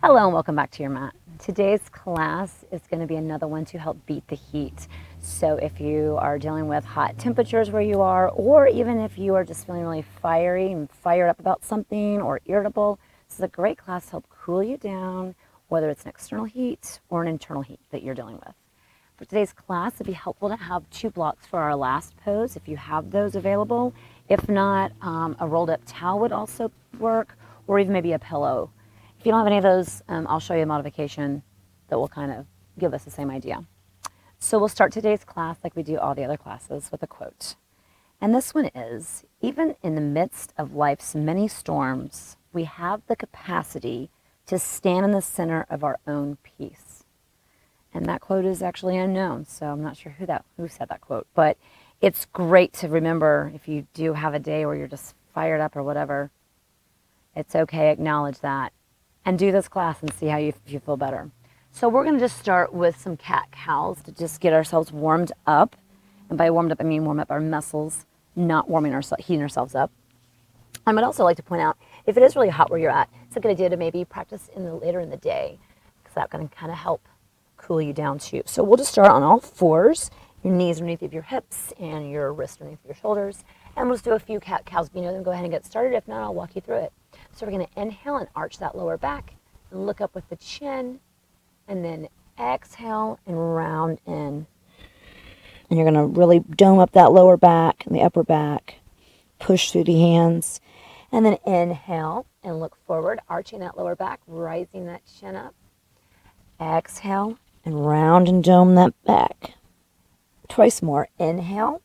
Hello and welcome back to your mat. Today's class is going to be another one to help beat the heat. So if you are dealing with hot temperatures where you are, or even if you are just feeling really fiery and fired up about something or irritable, this is a great class to help cool you down, whether it's an external heat or an internal heat that you're dealing with. For today's class, it'd be helpful to have 2 blocks for our last pose if you have those available. If not, a rolled up towel would also work, or even maybe a pillow. If you don't have any of those, I'll show you a modification that will kind of give us the same idea. So we'll start today's class like we do all the other classes with a quote. And this one is, even in the midst of life's many storms, we have the capacity to stand in the center of our own peace. And that quote is actually unknown, so I'm not sure who said that quote. But it's great to remember if you do have a day where you're just fired up or whatever, it's okay, acknowledge that. And do this class and see how you feel better. So we're going to just start with some cat-cows to just get ourselves warmed up. And by warmed up, I mean warm up our muscles, not heating ourselves up. I would also like to point out, if it is really hot where you're at, it's a good idea to maybe practice later in the day, because that's going to kind of help cool you down too. So we'll just start on all fours, your knees underneath of your hips and your wrists underneath your shoulders. And we'll just do a few cat-cows. If you know them, go ahead and get started. If not, I'll walk you through it. So we're going to inhale and arch that lower back and look up with the chin, and then exhale and round in. And you're going to really dome up that lower back and the upper back, push through the hands, and then inhale and look forward, arching that lower back, rising that chin up. Exhale and round and dome that back. Twice more. Inhale,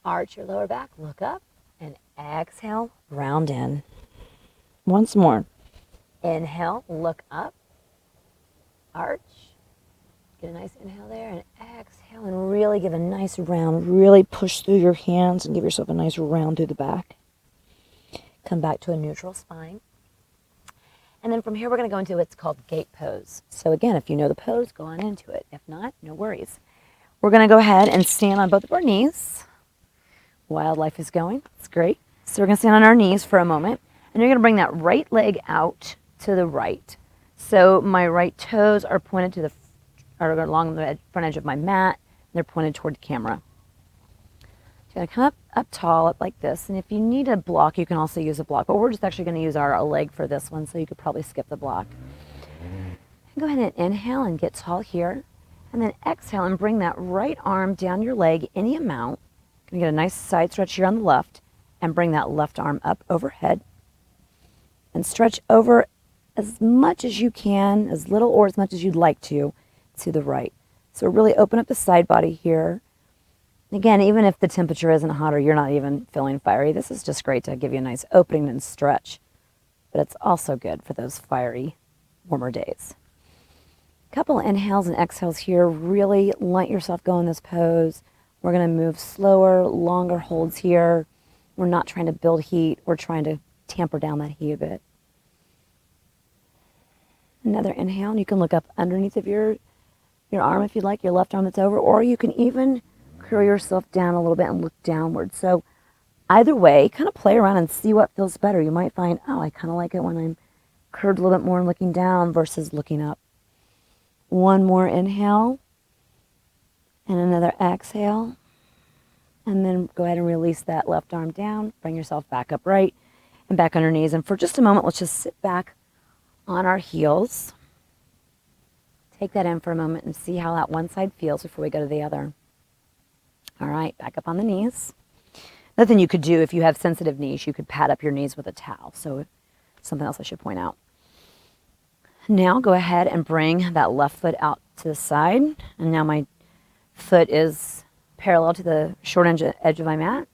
arch your lower back, look up, and exhale, round in. Once more. Inhale, look up, arch, get a nice inhale there, and exhale, and really give a nice round. Really push through your hands and give yourself a nice round through the back. Come back to a neutral spine. And then from here, we're going to go into what's called gate pose. So again, if you know the pose, go on into it. If not, no worries. We're going to go ahead and stand on both of our knees. Wildlife is going. It's great. So we're going to stand on our knees for a moment. And you're going to bring that right leg out to the right. So my right toes are pointed along the front edge of my mat. And they're pointed toward the camera. So you're going to come up tall, up like this. And if you need a block, you can also use a block. But we're just actually going to use our leg for this one, so you could probably skip the block. And go ahead and inhale and get tall here. And then exhale and bring that right arm down your leg any amount. You're going to get a nice side stretch here on the left. And bring that left arm up overhead. And stretch over as much as you can, as little or as much as you'd like to the right. So really open up the side body here. Again, even if the temperature isn't hot or you're not even feeling fiery, this is just great to give you a nice opening and stretch. But it's also good for those fiery, warmer days. A couple of inhales and exhales here. Really let yourself go in this pose. We're going to move slower, longer holds here. We're not trying to build heat. We're trying to tamper down that heat a bit. Another inhale, and you can look up underneath of your arm if you'd like, your left arm that's over, or you can even curl yourself down a little bit and look downward. So either way, kind of play around and see what feels better. You might find, oh, I kind of like it when I'm curved a little bit more and looking down versus looking up. One more inhale, and another exhale. And then go ahead and release that left arm down. Bring yourself back upright and back on your knees. And for just a moment, let's just sit back on our heels. Take that in for a moment and see how that one side feels before we go to the other. All right, back up on the knees. Another thing you could do if you have sensitive knees, you could pad up your knees with a towel. So something else I should point out. Now go ahead and bring that left foot out to the side. And now my foot is parallel to the short edge of my mat.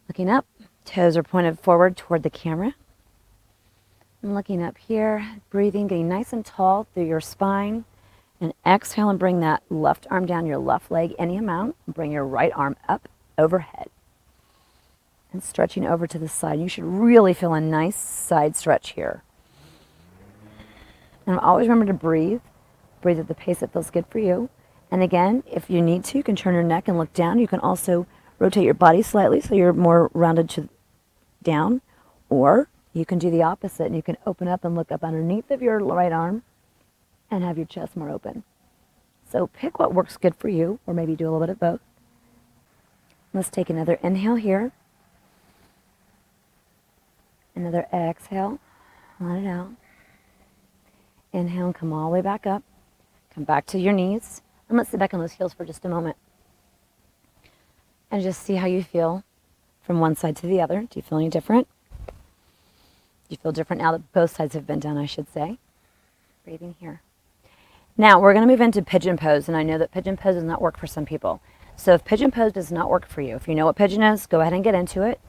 Looking up, toes are pointed forward toward the camera. And looking up here, breathing, getting nice and tall through your spine. And exhale and bring that left arm down your left leg any amount. Bring your right arm up overhead. And stretching over to the side. You should really feel a nice side stretch here. And always remember to breathe. Breathe at the pace that feels good for you. And again, if you need to, you can turn your neck and look down. You can also rotate your body slightly so you're more rounded to down. Or You can do the opposite, and you can open up and look up underneath of your right arm and have your chest more open. So pick what works good for you, or maybe do a little bit of both. Let's take another inhale here. Another exhale. Let it out. Inhale and come all the way back up. Come back to your knees. And let's sit back on those heels for just a moment. And just see how you feel from one side to the other. Do you feel any different? Do you feel different now that both sides have been done, I should say? Breathing here. Now, we're going to move into Pigeon Pose, and I know that Pigeon Pose does not work for some people. So if Pigeon Pose does not work for you, if you know what Pigeon is, go ahead and get into it.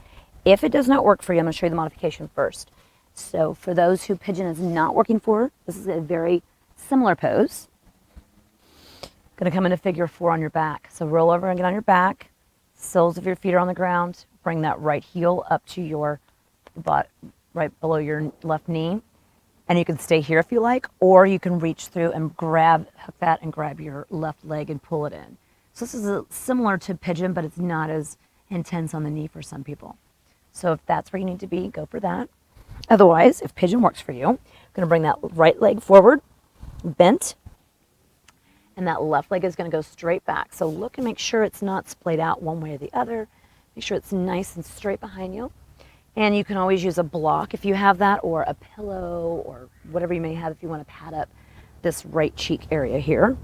If it does not work for you, I'm going to show you the modification first. So for those who Pigeon is not working for, this is a very similar pose. Going to come into figure 4 on your back. So roll over and get on your back. Soles of your feet are on the ground. Bring that right heel up to your butt, right below your left knee. And you can stay here if you like, or you can reach through and hook that and grab your left leg and pull it in. So this is similar to Pigeon, but it's not as intense on the knee for some people. So if that's where you need to be, go for that. Otherwise, if Pigeon works for you, I'm going to bring that right leg forward, bent, and that left leg is going to go straight back. So look and make sure it's not splayed out one way or the other. Make sure it's nice and straight behind you. And you can always use a block if you have that, or a pillow, or whatever you may have if you want to pad up this right cheek area here.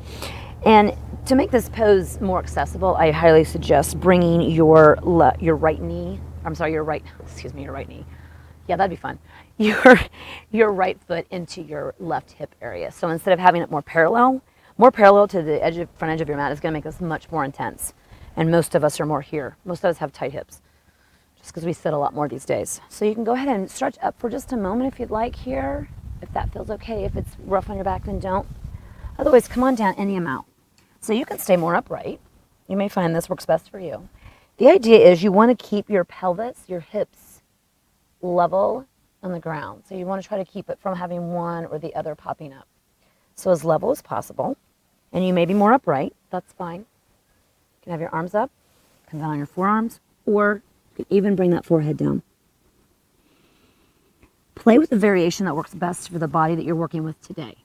And to make this pose more accessible, I highly suggest bringing your right knee. Your right knee. Yeah, that'd be fun. Your right foot into your left hip area. So instead of having it more parallel to the front edge of your mat is going to make this much more intense. And most of us are more here. Most of us have tight hips, just because we sit a lot more these days. So you can go ahead and stretch up for just a moment if you'd like here, if that feels okay. If it's rough on your back, then don't. Otherwise, come on down any amount. So you can stay more upright. You may find this works best for you. The idea is you want to keep your pelvis, your hips, level on the ground. So you want to try to keep it from having one or the other popping up. So as level as possible. And you may be more upright. That's fine. You can have your arms up, come down on your forearms, or you can even bring that forehead down. Play with the variation that works best for the body that you're working with today.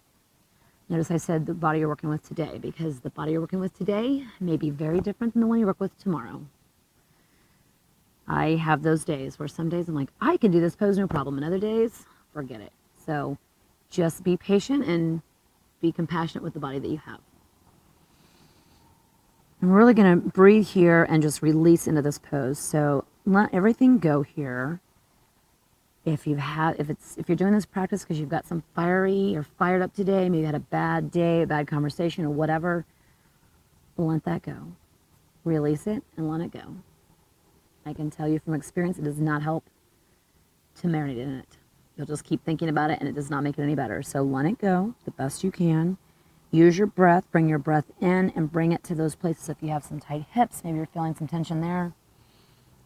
Notice I said the body you're working with today, because the body you're working with today may be very different than the one you work with tomorrow. I have those days where some days I'm like, I can do this pose no problem, and other days, forget it. So just be patient and be compassionate with the body that you have. I'm really going to breathe here and just release into this pose. So let everything go here. If you're doing this practice because you've got some fired up today, maybe you had a bad day, a bad conversation, or whatever, let that go. Release it and let it go. I can tell you from experience, it does not help to marinate in it. You'll just keep thinking about it, and it does not make it any better. So let it go the best you can. Use your breath. Bring your breath in and bring it to those places. If you have some tight hips, maybe you're feeling some tension there,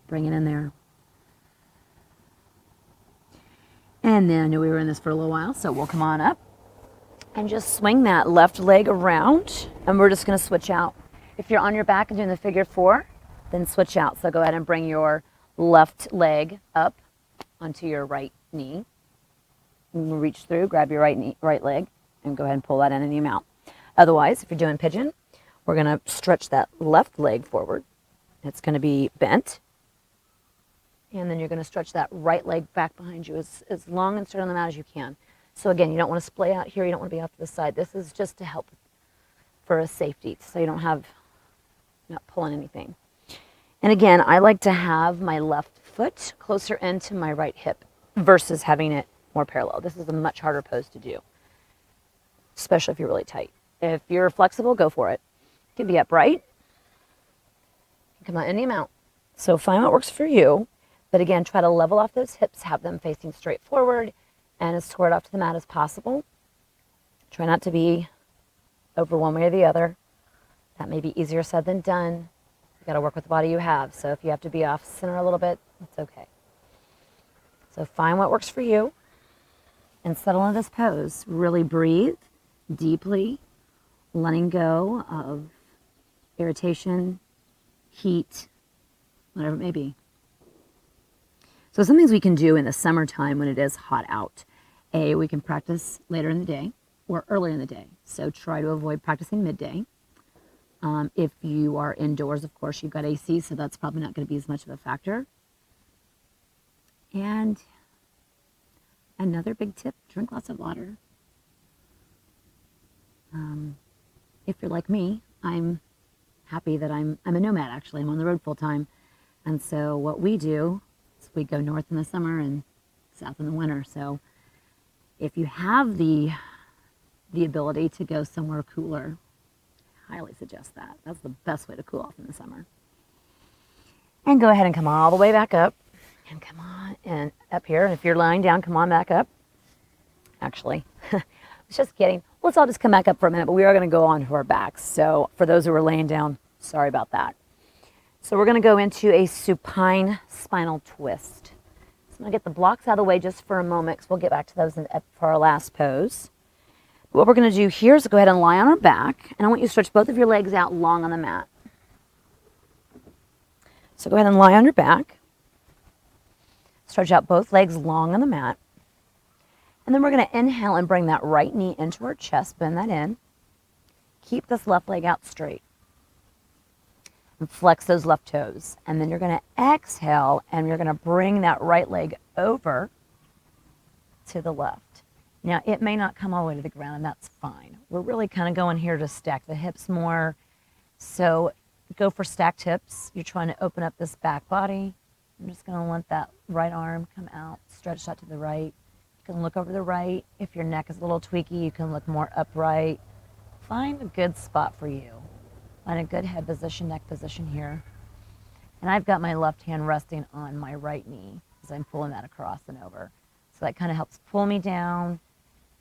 bring it in there. And then I know we were in this for a little while, so we'll come on up and just swing that left leg around, and we're just going to switch out. If you're on your back and doing the figure 4, then switch out. So go ahead and bring your left leg up onto your right knee. Reach through, grab your right leg, and go ahead and pull that in and you out. Otherwise, if you're doing Pigeon, we're going to stretch that left leg forward. It's going to be bent. And then you're going to stretch that right leg back behind you as long and straight on the mat as you can. So again, you don't want to splay out here. You don't want to be off to the side. This is just to help for a safety, so you don't have, not pulling anything. And again, I like to have my left foot closer into my right hip versus having it more parallel. This is a much harder pose to do, especially if you're really tight. If you're flexible, go for it. You can be upright. You can come out any amount. So find what works for you. But again, try to level off those hips, have them facing straight forward and as squared off to the mat as possible. Try not to be over one way or the other. That may be easier said than done. You got to work with the body you have. So if you have to be off center a little bit, it's okay. So find what works for you and settle in this pose. Really breathe deeply, letting go of irritation, heat, whatever it may be. So some things we can do in the summertime when it is hot out. We can practice later in the day or earlier in the day. So try to avoid practicing midday. If you are indoors, of course, you've got AC, so that's probably not going to be as much of a factor. And another big tip, drink lots of water. If you're like me, I'm happy that I'm a nomad, actually. I'm on the road full time. And so what we do is we go north in the summer and south in the winter. So if you have the ability to go somewhere cooler, I highly suggest that. That's the best way to cool off in the summer. And go ahead and come all the way back up. And come on and up here. And if you're lying down, come on back up. Actually, I was just kidding. Let's all just come back up for a minute, but we are going to go on to our backs. So for those who are laying down, sorry about that. So we're going to go into a supine spinal twist. So I'm going to get the blocks out of the way just for a moment because we'll get back to those for our last pose. What we're going to do here is go ahead and lie on our back, and I want you to stretch both of your legs out long on the mat. So go ahead and lie on your back. Stretch out both legs long on the mat. And then we're going to inhale and bring that right knee into our chest, bend that in. Keep this left leg out straight. And flex those left toes. And then you're going to exhale and you're going to bring that right leg over to the left. Now, it may not come all the way to the ground, and that's fine. We're really kind of going here to stack the hips more. So go for stacked hips. You're trying to open up this back body. I'm just going to let that right arm come out, stretch out to the right. You can look over the right. If your neck is a little tweaky, you can look more upright. Find a good spot for you. Find a good head position, neck position here. And I've got my left hand resting on my right knee as I'm pulling that across and over. So that kind of helps pull me down,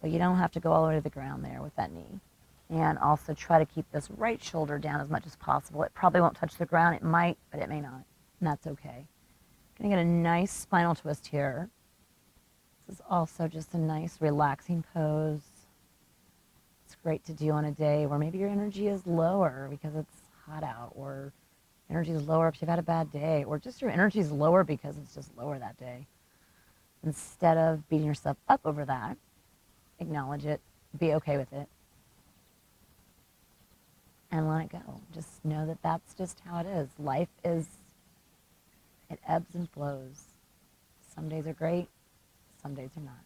but you don't have to go all the way to the ground there with that knee. And also try to keep this right shoulder down as much as possible. It probably won't touch the ground. It might, but it may not. And that's okay. Gonna get a nice spinal twist here. This is also just a nice relaxing pose. It's great to do on a day where maybe your energy is lower because it's hot out, or energy is lower if you've had a bad day, or just your energy is lower because it's just lower that day. Instead of beating yourself up over that, acknowledge it, be okay with it, and let it go. Just know that that's just how it is. Life is, it ebbs and flows. Some days are great, some days are not.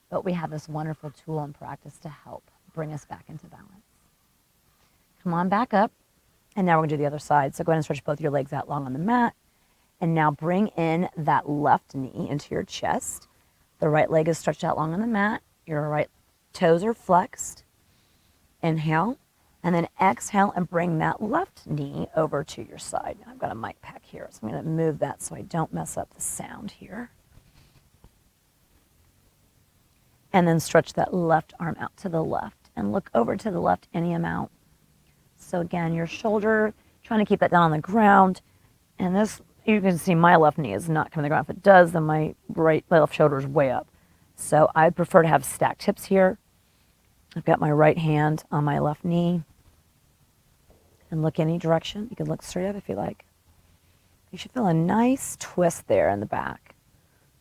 But we have this wonderful tool and practice to help bring us back into balance. Come on back up, and now we're going to do the other side. So go ahead and stretch both your legs out long on the mat, and now bring in that left knee into your chest. The right leg is stretched out long on the mat. Your right toes are flexed. Inhale, and then exhale and bring that left knee over to your side. I've got a mic pack here, so I'm going to move that so I don't mess up the sound here. And then stretch that left arm out to the left and look over to the left any amount. So again, your shoulder, trying to keep that down on the ground. And this, you can see my left knee is not coming to the ground. If it does, then my left shoulder is way up. So I prefer to have stacked hips here. I've got my right hand on my left knee. And look any direction. You can look straight up if you like. You should feel a nice twist there in the back.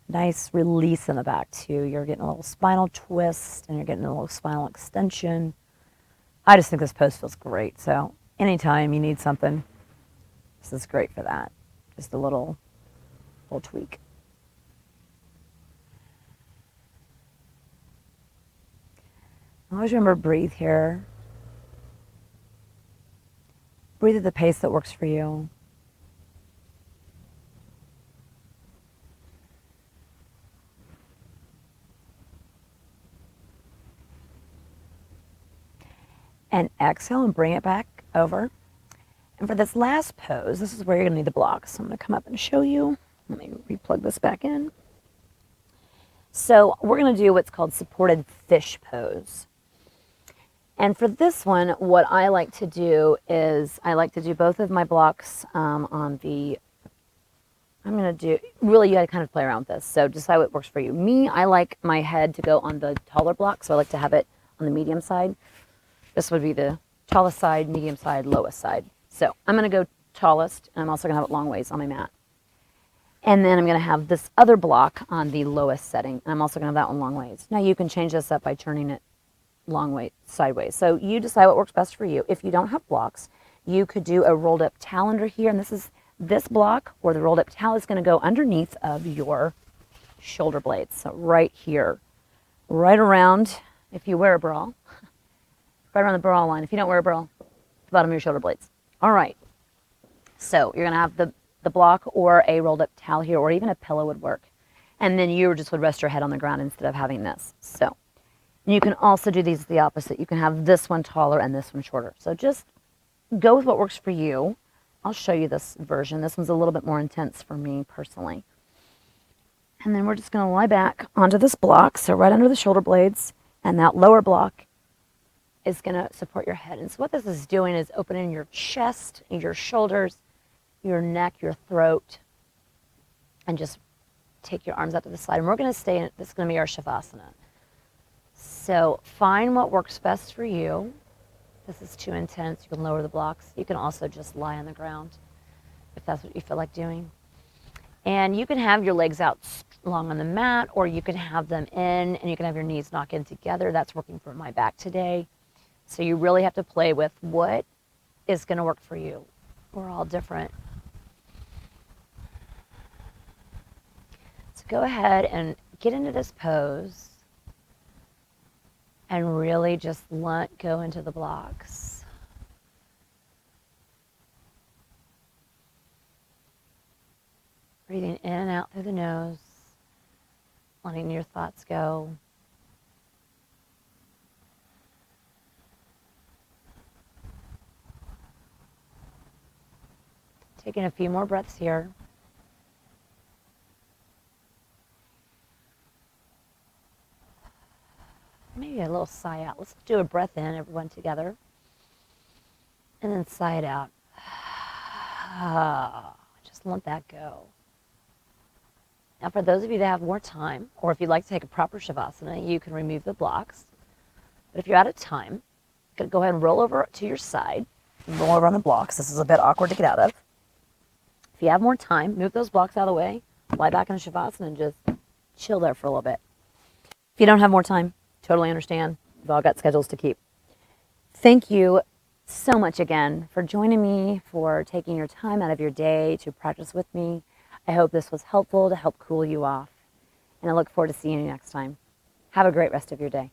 Nice release in the back too. You're getting a little spinal twist and you're getting a little spinal extension. I just think this pose feels great. So anytime you need something, this is great for that. Just a little tweak. Always remember, breathe here. Breathe at the pace that works for you. And exhale and bring it back over. And for this last pose, this is where you're going to need the blocks. So I'm going to come up and show you. Let me replug this back in. So we're going to do what's called supported fish pose. And for this one, what I like to do is I like to do both of my blocks on the, I'm going to do, really you got to kind of play around with this. So decide what works for you. Me, I like my head to go on the taller block, so I like to have it on the medium side. This would be the tallest side, medium side, lowest side. So I'm going to go tallest, and I'm also going to have it long ways on my mat. And then I'm going to have this other block on the lowest setting. And I'm also going to have that one long ways. Now you can change this up by turning it long way sideways. So you decide what works best for you. If you don't have blocks, you could do a rolled up towel under here. And this block or the rolled up towel is going to go underneath of your shoulder blades. So right here, right around, if you wear a bra, right around the bra line. If you don't wear a bra, the bottom of your shoulder blades. All right. So you're going to have the block or a rolled up towel here, or even a pillow would work. And then you just would rest your head on the ground instead of having this. So you can also do these the opposite. You can have this one taller and this one shorter. So just go with what works for you. I'll show you this version. This one's a little bit more intense for me personally. And then we're just going to lie back onto this block, so right under the shoulder blades, and that lower block is going to support your head. And so what this is doing is opening your chest, your shoulders, your neck, your throat, and just take your arms out to the side. And we're going to stay in, this is going to be our Shavasana. So find what works best for you. This is too intense. You can lower the blocks. You can also just lie on the ground if that's what you feel like doing. And you can have your legs out long on the mat, or you can have them in, and you can have your knees knock in together. That's working for my back today. So you really have to play with what is going to work for you. We're all different. So go ahead and get into this pose and really just let go into the blocks. Breathing in and out through the nose, letting your thoughts go. Taking a few more breaths here. Maybe a little sigh out. Let's do a breath in, everyone together. And then sigh it out. Just let that go. Now for those of you that have more time, or if you'd like to take a proper Shavasana, you can remove the blocks. But if you're out of time, go ahead and roll over to your side. Roll over on the blocks. This is a bit awkward to get out of. If you have more time, move those blocks out of the way, lie back in a Shavasana and just chill there for a little bit. If you don't have more time, totally understand. We've all got schedules to keep. Thank you so much again for joining me, for taking your time out of your day to practice with me. I hope this was helpful to help cool you off. And I look forward to seeing you next time. Have a great rest of your day.